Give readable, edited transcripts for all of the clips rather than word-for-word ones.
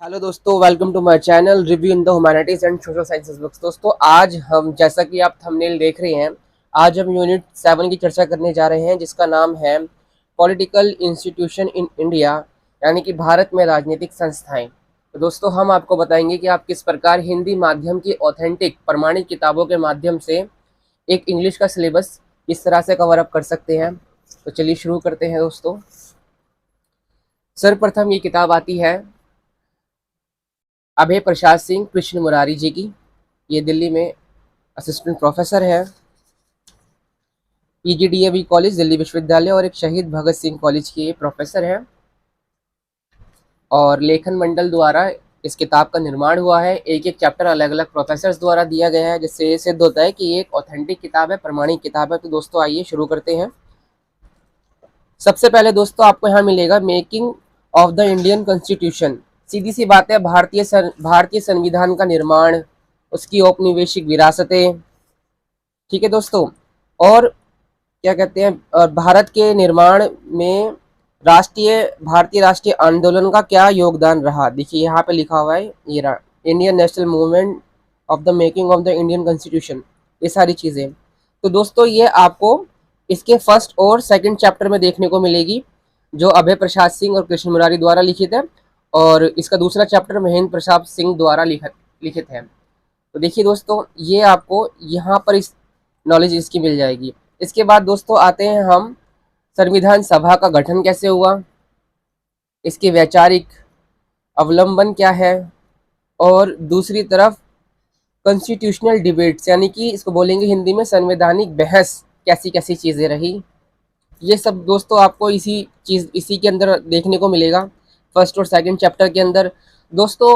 Hello दोस्तों, welcome to my channel review in the humanities and social sciences books. दोस्तों, आज हम, जैसा कि आप थंबनेल देख रहे हैं, आज हम यूनिट 7 की चर्चा करने जा रहे हैं, जिसका नाम है पॉलिटिकल इंस्टीट्यूशन इन इंडिया, यानी कि भारत में राजनीतिक संस्थाएं। तो दोस्तों, हम आपको बताएंगे कि आप किस प्रकार हिंदी माध्यम की ऑथेंटिक प्रमाणित किताबों के माध्यम से एक इंग्लिश का सिलेबस किस तरह से कवर अप कर सकते हैं। तो चलिए शुरू करते हैं दोस्तों। सर्वप्रथम ये किताब आती है अभय प्रसाद सिंह कृष्ण मुरारी जी की। ये दिल्ली में असिस्टेंट प्रोफेसर है, पीजीडीएवी कॉलेज दिल्ली विश्वविद्यालय और एक शहीद भगत सिंह कॉलेज के प्रोफेसर हैं। और लेखन मंडल द्वारा इस किताब का निर्माण हुआ है। एक एक चैप्टर अलग अलग प्रोफेसर्स द्वारा दिया गया है, जिससे ये सिद्ध होता है कि ये एक ऑथेंटिक किताब है, प्रमाणिक किताब है। तो दोस्तों आइए शुरू करते हैं। सबसे पहले दोस्तों आपको यहाँ मिलेगा making of the Indian constitution. सीधी सी बात है, भारतीय संविधान का निर्माण, उसकी औपनिवेशिक विरासतें, ठीक है दोस्तों। और क्या कहते हैं, भारत के निर्माण में भारतीय राष्ट्रीय आंदोलन का क्या योगदान रहा। देखिए यहाँ पे लिखा हुआ है, ये रहा, Indian national movement of the making of the Indian constitution, ये सारी चीज़ें। तो दोस्तों ये आपको इसके फर्स्ट और सेकंड चैप्टर में देखने को मिलेगी, जो अभय प्रसाद सिंह और कृष्ण मुरारी द्वारा लिखित है, और इसका दूसरा चैप्टर महेंद्र प्रसाद सिंह द्वारा लिखित है। तो देखिए दोस्तों, ये आपको यहाँ पर इस नॉलेज इसकी मिल जाएगी। इसके बाद दोस्तों आते हैं हम, संविधान सभा का गठन कैसे हुआ, इसके वैचारिक अवलंबन क्या है, और दूसरी तरफ कॉन्स्टिट्यूशनल डिबेट्स, यानी कि इसको बोलेंगे हिंदी में संवैधानिक बहस, कैसी कैसी चीज़ें रही। ये सब दोस्तों आपको इसी के अंदर देखने को मिलेगा, फर्स्ट और सेकंड चैप्टर के अंदर। दोस्तों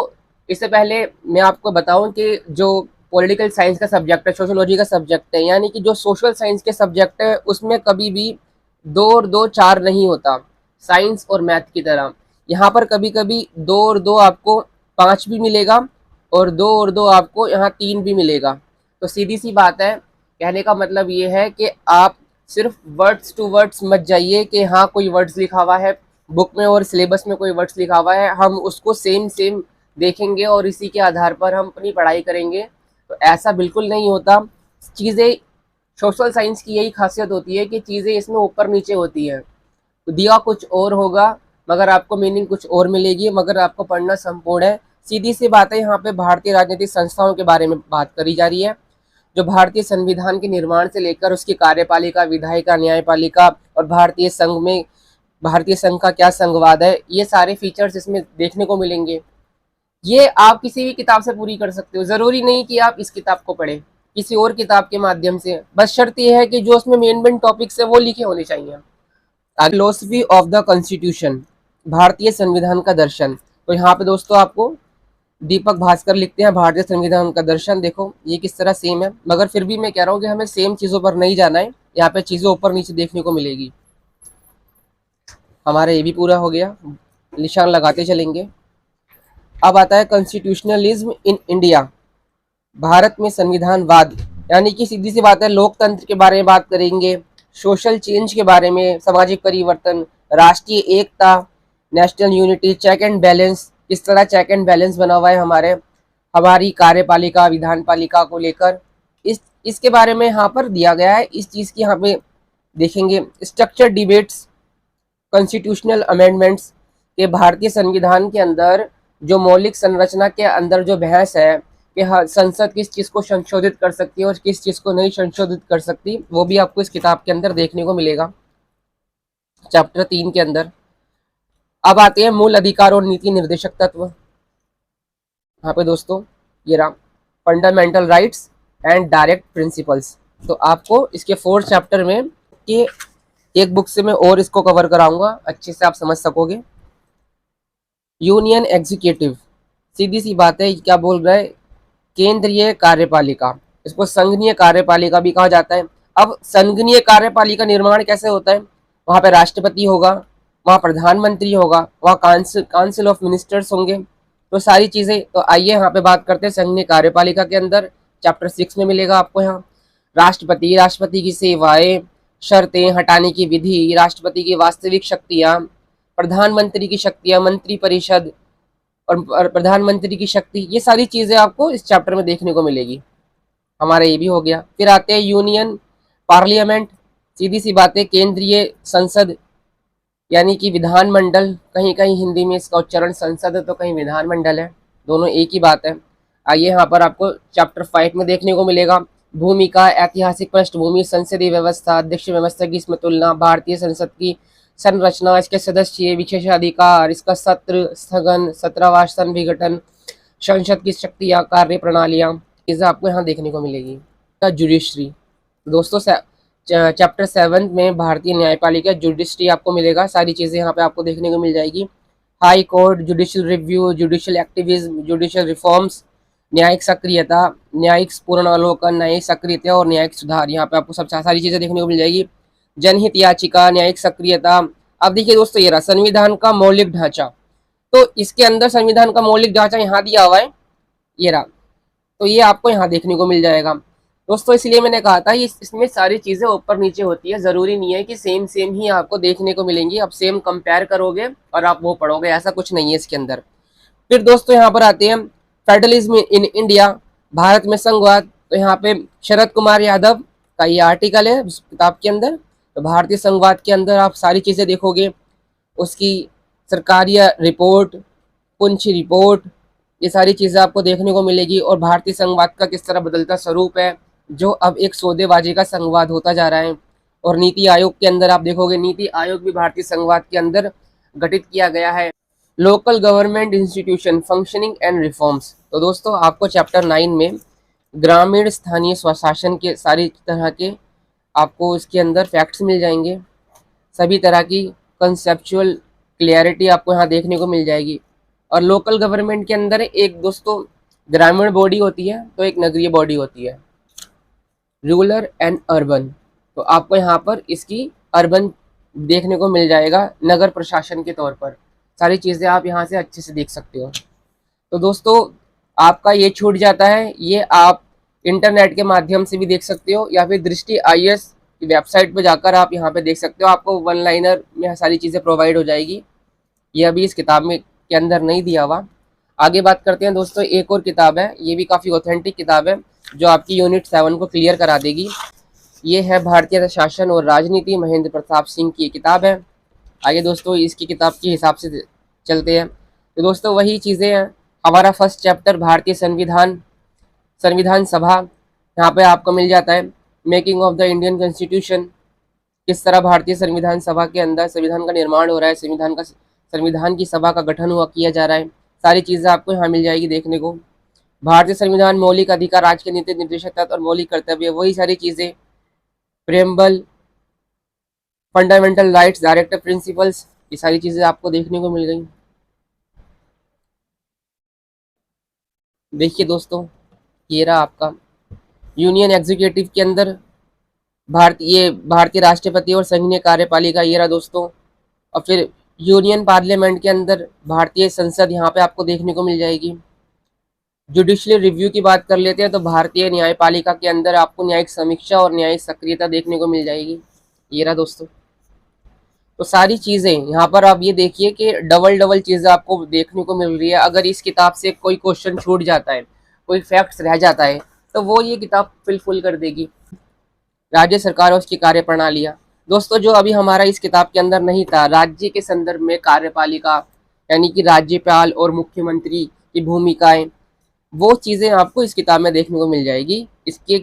इससे पहले मैं आपको बताऊं कि जो पॉलिटिकल साइंस का सब्जेक्ट है, सोशोलॉजी का सब्जेक्ट है, यानी कि जो सोशल साइंस के सब्जेक्ट है, उसमें कभी भी 2 और 2 4 नहीं होता, साइंस और मैथ की तरह। यहाँ पर कभी कभी 2 और 2 आपको 5 भी मिलेगा, और 2 और 2 आपको यहाँ 3 भी मिलेगा। तो सीधी सी बात है, कहने का मतलब ये है कि आप सिर्फ वर्ड्स टू वर्ड्स मत जाइए कि हाँ कोई वर्ड्स लिखा हुआ है बुक में और सिलेबस में, कोई वर्ड्स लिखा हुआ है, हम उसको सेम सेम देखेंगे और इसी के आधार पर हम अपनी पढ़ाई करेंगे। तो ऐसा बिल्कुल नहीं होता। चीज़ें, सोशल साइंस की यही खासियत होती है कि चीज़ें इसमें ऊपर नीचे होती हैं। तो दिया कुछ और होगा मगर आपको मीनिंग कुछ और मिलेगी, मगर आपको पढ़ना संपूर्ण है। सीधी सी बात है, यहाँ पे भारतीय राजनीतिक संस्थाओं के बारे में बात करी जा रही है, जो भारतीय संविधान के निर्माण से लेकर उसकी कार्यपालिका, विधायिका, न्यायपालिका और भारतीय संघ का क्या संघवाद है, ये सारे फीचर्स इसमें देखने को मिलेंगे। ये आप किसी भी किताब से पूरी कर सकते हो, ज़रूरी नहीं कि आप इस किताब को पढ़ें, किसी और किताब के माध्यम से, बस शर्त यह है कि जो उसमें मेन टॉपिक्स है वो लिखे होने चाहिए। फिलोसफी ऑफ द कॉन्स्टिट्यूशन, भारतीय संविधान का दर्शन। तो यहाँ पे दोस्तों आपको दीपक भास्कर लिखते हैं भारतीय संविधान का दर्शन। देखो ये किस तरह सेम है, मगर फिर भी मैं कह रहा हूँ कि हमें सेम चीज़ों पर नहीं जाना है, यहाँ पे चीज़ें ऊपर नीचे देखने को मिलेगी। हमारा ये भी पूरा हो गया, निशान लगाते चलेंगे। अब आता है कॉन्स्टिट्यूशनलिज्म इन इंडिया, भारत में संविधानवाद, यानी कि सीधी सी बात है, लोकतंत्र के बारे में बात करेंगे, सोशल चेंज के बारे में, सामाजिक परिवर्तन, राष्ट्रीय एकता, national unity, check and balance, किस तरह चेक एंड बैलेंस बना हुआ है हमारी कार्यपालिका, विधान पालिका को लेकर, इसके बारे में यहाँ पर दिया गया है। इस चीज़ की यहाँ पे देखेंगे। स्ट्रक्चर डिबेट्स, कॉन्स्टिट्यूशनल अमेंडमेंट्स, के भारतीय संविधान के अंदर जो मौलिक संरचना के अंदर जो बहस है कि हाँ संसद किस चीज़ को संशोधित कर सकती है और किस चीज़ को नहीं संशोधित कर सकती, वो भी आपको इस किताब के अंदर देखने को मिलेगा, चैप्टर 3 के अंदर। अब आते हैं मूल अधिकार और नीति निर्देशक तत्व। यहाँ पे दोस्तों ये रहा, fundamental rights and direct principles. तो आपको इसके 4 चैप्टर में कि एक बुक से मैं और इसको कवर कराऊंगा, अच्छे से आप समझ सकोगे। यूनियन एग्जीक्यूटिव, सीधी सी बात है, क्या बोल रहा है, केंद्रीय कार्यपालिका, इसको संघीय कार्यपालिका भी कहा जाता है। अब संघीय कार्यपालिका निर्माण कैसे होता है, वहाँ पे राष्ट्रपति होगा, वहाँ प्रधानमंत्री होगा, वहाँ काउंसिल ऑफ मिनिस्टर्स होंगे, तो सारी चीज़ें। तो आइए यहाँ पे बात करते हैं संघीय कार्यपालिका के अंदर, चैप्टर 6 में मिलेगा आपको। यहाँ राष्ट्रपति की सेवाएं, शर्तें, हटाने की विधि, राष्ट्रपति की वास्तविक शक्तियाँ, प्रधानमंत्री की शक्तियाँ, मंत्री परिषद, और प्रधानमंत्री की शक्ति, ये सारी चीज़ें आपको इस चैप्टर में देखने को मिलेगी। हमारा ये भी हो गया। फिर आते हैं यूनियन पार्लियामेंट, सीधी सी बात है, केंद्रीय संसद यानी कि विधानमंडल, कहीं कहीं हिंदी में इसका उच्चारण संसद है तो कहीं विधानमंडल है, दोनों एक ही बात है। आइए यहाँ पर आपको चैप्टर 5 में देखने को मिलेगा भूमिका, ऐतिहासिक पृष्ठभूमि, संसदीय व्यवस्था, अध्यक्ष व्यवस्था की इसमें तुलना, भारतीय संसद की संरचना, इसके सदस्य, विशेषाधिकार, इसका सत्र स्थगन, 17वां संविघटन, संसद की शक्तियाँ, कार्य प्रणालियाँ, चीज़ें आपको यहाँ देखने को मिलेगी। जुडिशरी दोस्तों, चैप्टर 7 में भारतीय न्यायपालिका जुडिशरी आपको मिलेगा, सारी चीज़ें यहाँ पे आपको देखने को मिल जाएगी। High court, judicial review, judicial activism, judicial reforms, न्यायिक सक्रियता, न्यायिक पूर्णावलोकन, न्यायिक सक्रियता और न्यायिक सुधार, यहाँ पे आपको सब सारी चीज़ें देखने को मिल जाएगी। जनहित याचिका, न्यायिक सक्रियता। अब देखिए दोस्तों, ये रहा संविधान का मौलिक ढांचा, तो इसके अंदर संविधान का मौलिक ढांचा यहाँ दिया हुआ है, ये रहा, तो ये आपको यहाँ देखने को मिल जाएगा दोस्तों। इसलिए मैंने कहा था इसमें सारी चीज़ें ऊपर नीचे होती है, ज़रूरी नहीं है कि सेम सेम ही आपको देखने को मिलेंगी, आप सेम कंपेयर करोगे और आप वो पढ़ोगे, ऐसा कुछ नहीं है इसके अंदर। फिर दोस्तों यहाँ पर आते हैं फेडरलिज्म इन इंडिया, भारत में संघवाद, तो यहाँ पे शरद कुमार यादव का ये आर्टिकल है उस किताब के अंदर। तो भारतीय संघवाद के अंदर आप सारी चीज़ें देखोगे, उसकी सरकारी रिपोर्ट, पुंछी रिपोर्ट, ये सारी चीज़ें आपको देखने को मिलेगी। और भारतीय संघवाद का किस तरह बदलता स्वरूप है, जो अब एक सौदेबाजी का संघवाद होता जा रहा है। और नीति आयोग के अंदर आप देखोगे, नीति आयोग भी भारतीय संघवाद के अंदर गठित किया गया है। Local government institution functioning and reforms, तो दोस्तों आपको चैप्टर 9 में ग्रामीण स्थानीय स्वशासन के सारी तरह के आपको इसके अंदर फैक्ट्स मिल जाएंगे, सभी तरह की कंसेप्चुअल क्लियरिटी आपको यहाँ देखने को मिल जाएगी। और लोकल गवर्नमेंट के अंदर एक दोस्तों ग्रामीण बॉडी होती है तो एक नगरीय बॉडी होती है, रूरल एंड अर्बन, तो आपको यहाँ पर इसकी अर्बन देखने को मिल जाएगा नगर प्रशासन के तौर पर, सारी चीज़ें आप यहाँ से अच्छे से देख सकते हो। तो दोस्तों आपका ये छूट जाता है, ये आप इंटरनेट के माध्यम से भी देख सकते हो या फिर दृष्टि IAS की वेबसाइट पर जाकर आप यहाँ पे देख सकते हो, आपको 1 लाइनर में सारी चीज़ें प्रोवाइड हो जाएगी, ये अभी इस किताब में के अंदर नहीं दिया हुआ। आगे बात करते हैं दोस्तों, एक और किताब है, ये भी काफ़ी ऑथेंटिक किताब है जो आपकी यूनिट 7 को क्लियर करा देगी। ये है भारतीय शासन और राजनीति, महेंद्र प्रताप सिंह की किताब है। आगे दोस्तों इसकी किताब के हिसाब से चलते हैं। तो दोस्तों वही चीज़ें हैं, हमारा फर्स्ट चैप्टर भारतीय संविधान, संविधान सभा, यहाँ पे आपको मिल जाता है making of the Indian constitution, किस तरह भारतीय संविधान सभा के अंदर संविधान का निर्माण हो रहा है, संविधान की सभा का गठन हुआ किया जा रहा है, सारी चीज़ें आपको यहाँ मिल जाएगी देखने को। भारतीय संविधान, मौलिक अधिकार, राज्य के नीति निर्देशक तत्व और मौलिक कर्तव्य, वही सारी चीज़ें, preamble, fundamental rights, directive principles, ये सारी चीज़ें आपको देखने को मिल गई। देखिए दोस्तों, ये रहा आपका यूनियन एग्जीक्यूटिव के अंदर भारतीय राष्ट्रपति और संघीय कार्यपालिका, ये रहा दोस्तों। और फिर यूनियन पार्लियामेंट के अंदर भारतीय संसद यहाँ पे आपको देखने को मिल जाएगी। जुडिशियल रिव्यू की बात कर लेते हैं तो भारतीय न्यायपालिका के अंदर आपको न्यायिक समीक्षा और न्यायिक सक्रियता देखने को मिल जाएगी, ये रहा दोस्तों। तो सारी चीज़ें यहाँ पर आप ये देखिए कि डबल चीज़ें आपको देखने को मिल रही है। अगर इस किताब से कोई क्वेश्चन छूट जाता है, कोई फैक्ट्स रह जाता है, तो वो ये किताब फुल कर देगी। राज्य सरकार और उसकी कार्यप्रणालियाँ, दोस्तों जो अभी हमारा इस किताब के अंदर नहीं था, राज्य के संदर्भ में कार्यपालिका यानी कि राज्यपाल और मुख्यमंत्री की भूमिकाएं, वो चीज़ें आपको इस किताब में देखने को मिल जाएगी। इसके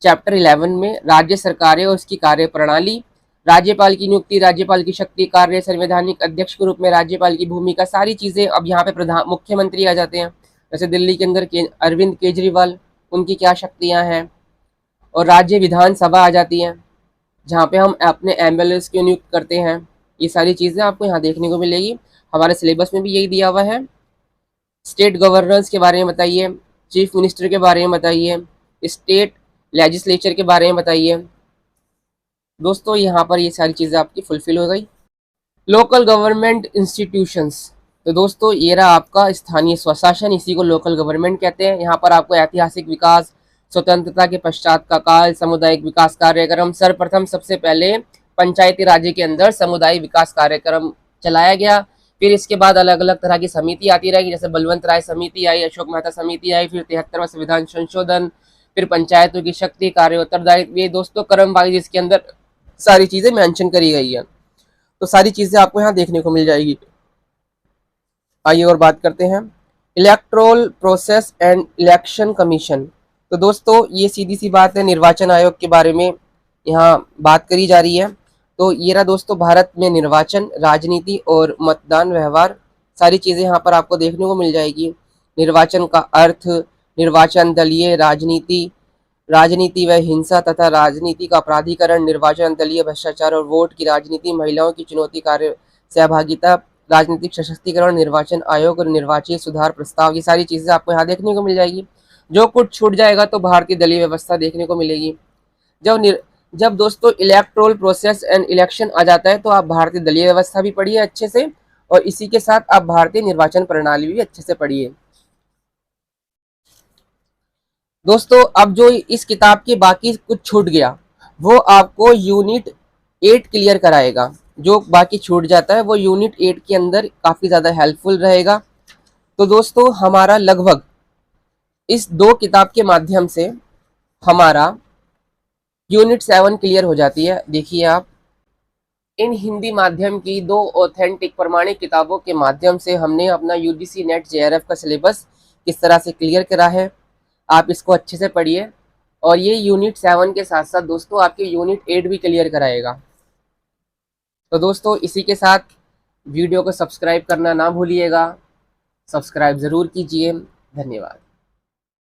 चैप्टर 11 में राज्य सरकारें और उसकी कार्यप्रणाली, राज्यपाल की नियुक्ति, राज्यपाल की शक्ति, कार्य, संवैधानिक अध्यक्ष के रूप में राज्यपाल की भूमिका, सारी चीज़ें अब यहाँ पे मुख्यमंत्री आ जाते हैं। जैसे दिल्ली के अंदर अरविंद केजरीवाल, उनकी क्या शक्तियाँ हैं। और राज्य विधानसभा आ जाती हैं जहाँ पे हम अपने MLAs को नियुक्त करते हैं। ये सारी चीज़ें आपको यहाँ देखने को मिलेगी। हमारे सिलेबस में भी यही दिया हुआ है। स्टेट गवर्नेंस के बारे में बताइए, चीफ मिनिस्टर के बारे में बताइए, स्टेट लेजिस्लेचर के बारे में बताइए। दोस्तों यहाँ पर ये सारी चीज़ें आपकी फुलफिल हो गई। लोकल गवर्नमेंट इंस्टीट्यूशंस, तो दोस्तों ये रहा आपका स्थानीय स्वशासन, इसी को लोकल गवर्नमेंट कहते हैं। यहाँ पर आपको ऐतिहासिक विकास, स्वतंत्रता के पश्चात का काल, सामुदायिक विकास कार्यक्रम, सर्वप्रथम सबसे पहले पंचायती राज्य के अंदर समुदाय विकास कार्यक्रम चलाया गया। फिर इसके बाद अलग अलग तरह की समिति आती रहेगी, जैसे बलवंत राय समिति आई, अशोक मेहता समिति आई, फिर 73वां संविधान संशोधन, फिर पंचायतों की शक्ति, कार्य उत्तरदायित्व, ये दोस्तों क्रम वाइज इसके अंदर सारी चीजें मेंशन करी गई है। तो सारी चीजें आपको यहाँ देखने को मिल जाएगी। आइए और बात करते हैं electoral process and election commission. तो दोस्तों ये सीधी सी बात है, निर्वाचन आयोग के बारे में यहाँ बात करी जा रही है। तो ये रहा दोस्तों भारत में निर्वाचन, राजनीति और मतदान व्यवहार, सारी चीज़ें यहाँ पर आपको देखने को मिल जाएगी। निर्वाचन का अर्थ, निर्वाचन दलीय राजनीति, राजनीति व हिंसा तथा राजनीति का अपराधीकरण, निर्वाचन दलीय भ्रष्टाचार और वोट की राजनीति, महिलाओं की चुनौती, कार्य सहभागिता, राजनीतिक सशक्तिकरण, निर्वाचन आयोग और निर्वाचन सुधार प्रस्ताव, ये सारी चीज़ें आपको यहाँ देखने को मिल जाएगी। जो कुछ छूट जाएगा तो भारतीय दलीय व्यवस्था देखने को मिलेगी। जब दोस्तों इलेक्ट्रोल प्रोसेस एंड इलेक्शन आ जाता है तो आप भारतीय दलीय व्यवस्था भी पढ़िए अच्छे से, और इसी के साथ आप भारतीय निर्वाचन प्रणाली भी अच्छे से पढ़िए। दोस्तों अब जो इस किताब के बाकी कुछ छूट गया वो आपको यूनिट 8 क्लियर कराएगा। जो बाकी छूट जाता है वो यूनिट 8 के अंदर काफ़ी ज़्यादा हेल्पफुल रहेगा। तो दोस्तों हमारा लगभग इस 2 किताब के माध्यम से हमारा यूनिट 7 क्लियर हो जाती है। देखिए आप, इन हिंदी माध्यम की 2 ऑथेंटिक प्रमाणिक किताबों के माध्यम से हमने अपना यूजीसी नेट जेआरएफ का सिलेबस किस तरह से क्लियर करा है। आप इसको अच्छे से पढ़िए, और ये यूनिट 7 के साथ साथ दोस्तों आपके यूनिट 8 भी क्लियर कराएगा। तो दोस्तों इसी के साथ वीडियो को सब्सक्राइब करना ना भूलिएगा, सब्सक्राइब ज़रूर कीजिए। धन्यवाद।